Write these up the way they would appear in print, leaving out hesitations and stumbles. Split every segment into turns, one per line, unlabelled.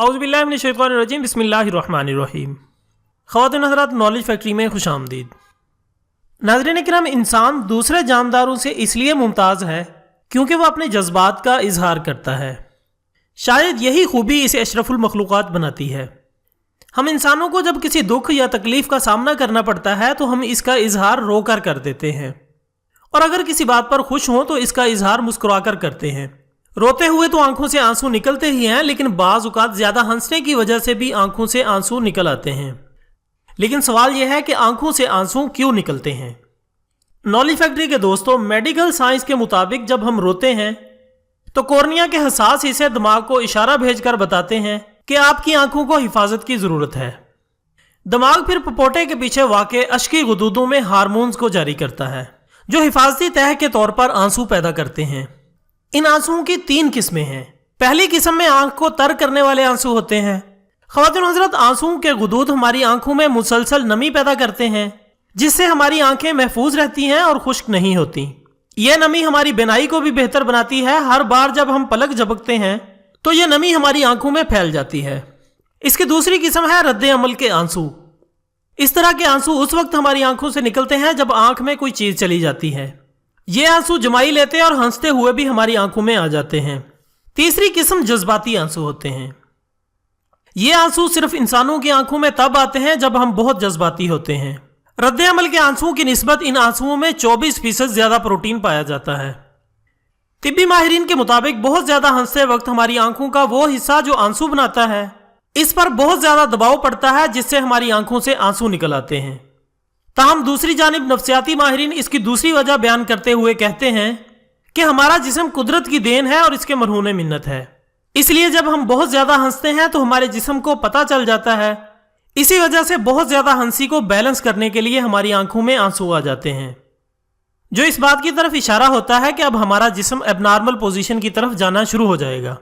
اعوذ باللہ من الشیطان الرجیم بسم اللہ الرحمن الرحیم۔ خواتین حضرات، نالج فیکٹری میں خوش آمدید۔ ناظرین کرام، انسان دوسرے جانداروں سے اس لیے ممتاز ہے کیونکہ وہ اپنے جذبات کا اظہار کرتا ہے۔ شاید یہی خوبی اسے اشرف المخلوقات بناتی ہے۔ ہم انسانوں کو جب کسی دکھ یا تکلیف کا سامنا کرنا پڑتا ہے تو ہم اس کا اظہار رو کر دیتے ہیں، اور اگر کسی بات پر خوش ہوں تو اس کا اظہار مسکرا کر کرتے ہیں۔ روتے ہوئے تو آنکھوں سے آنسو نکلتے ہی ہیں، لیکن بعض اوقات زیادہ ہنسنے کی وجہ سے بھی آنکھوں سے آنسو نکل آتے ہیں۔ لیکن سوال یہ ہے کہ آنکھوں سے آنسو کیوں نکلتے ہیں؟ نالج فیکٹری کے دوستوں، میڈیکل سائنس کے مطابق جب ہم روتے ہیں تو کورنیا کے حساس حصے دماغ کو اشارہ بھیج کر بتاتے ہیں کہ آپ کی آنکھوں کو حفاظت کی ضرورت ہے۔ دماغ پھر پپوٹے کے پیچھے واقع اشکی غدودوں میں ہارمونز کو جاری کرتا ہے جو حفاظتی تہہ کے طور پر آنسو پیدا کرتے ہیں۔ ان آنسوؤں کی 3 قسمیں ہیں۔ پہلی قسم میں آنکھ کو تر کرنے والے آنسو ہوتے ہیں۔ خواتین حضرات، آنسوؤں کے غدود ہماری آنکھوں میں مسلسل نمی پیدا کرتے ہیں جس سے ہماری آنکھیں محفوظ رہتی ہیں اور خشک نہیں ہوتی۔ یہ نمی ہماری بینائی کو بھی بہتر بناتی ہے۔ ہر بار جب ہم پلک جھپکتے ہیں تو یہ نمی ہماری آنکھوں میں پھیل جاتی ہے۔ اس کی دوسری قسم ہے رد عمل کے آنسو۔ اس طرح کے آنسو اس وقت ہماری آنکھوں سے نکلتے ہیں جب آنکھ میں کوئی چیز چلی جاتی ہے۔ یہ آنسو جمائی لیتے اور ہنستے ہوئے بھی ہماری آنکھوں میں آ جاتے ہیں۔ تیسری قسم جذباتی آنسو ہوتے ہیں۔ یہ آنسو صرف انسانوں کی آنکھوں میں تب آتے ہیں جب ہم بہت جذباتی ہوتے ہیں۔ رد عمل کے آنسوؤں کی نسبت ان آنسوؤں میں 24% زیادہ پروٹین پایا جاتا ہے۔ طبی ماہرین کے مطابق بہت زیادہ ہنستے وقت ہماری آنکھوں کا وہ حصہ جو آنسو بناتا ہے، اس پر بہت زیادہ دباؤ پڑتا ہے جس سے ہماری آنکھوں سے آنسو نکل آتے ہیں۔ تاہم دوسری جانب نفسیاتی ماہرین اس کی دوسری وجہ بیان کرتے ہوئے کہتے ہیں کہ ہمارا جسم قدرت کی دین ہے اور اس کے مرہون منت ہے، اس لیے جب ہم بہت زیادہ ہنستے ہیں تو ہمارے جسم کو پتہ چل جاتا ہے۔ اسی وجہ سے بہت زیادہ ہنسی کو بیلنس کرنے کے لیے ہماری آنکھوں میں آنسو آ جاتے ہیں، جو اس بات کی طرف اشارہ ہوتا ہے کہ اب ہمارا جسم اب نارمل پوزیشن کی طرف جانا شروع ہو جائے گا۔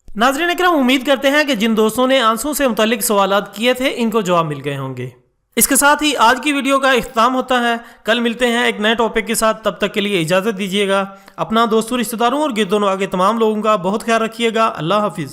ناظرین اکرام، امید کرتے ہیں کہ جن دوستوں نے آنسو سے متعلق سوالات کیے تھے ان کو جواب مل گئے ہوں گے۔ اس کے ساتھ ہی آج کی ویڈیو کا اختتام ہوتا ہے۔ کل ملتے ہیں ایک نئے ٹاپک کے ساتھ، تب تک کے لیے اجازت دیجیے گا۔ اپنا دوستوں، رشتہ داروں اور گرد و نواح کے تمام لوگوں کا بہت خیال رکھیے گا۔ اللہ حافظ۔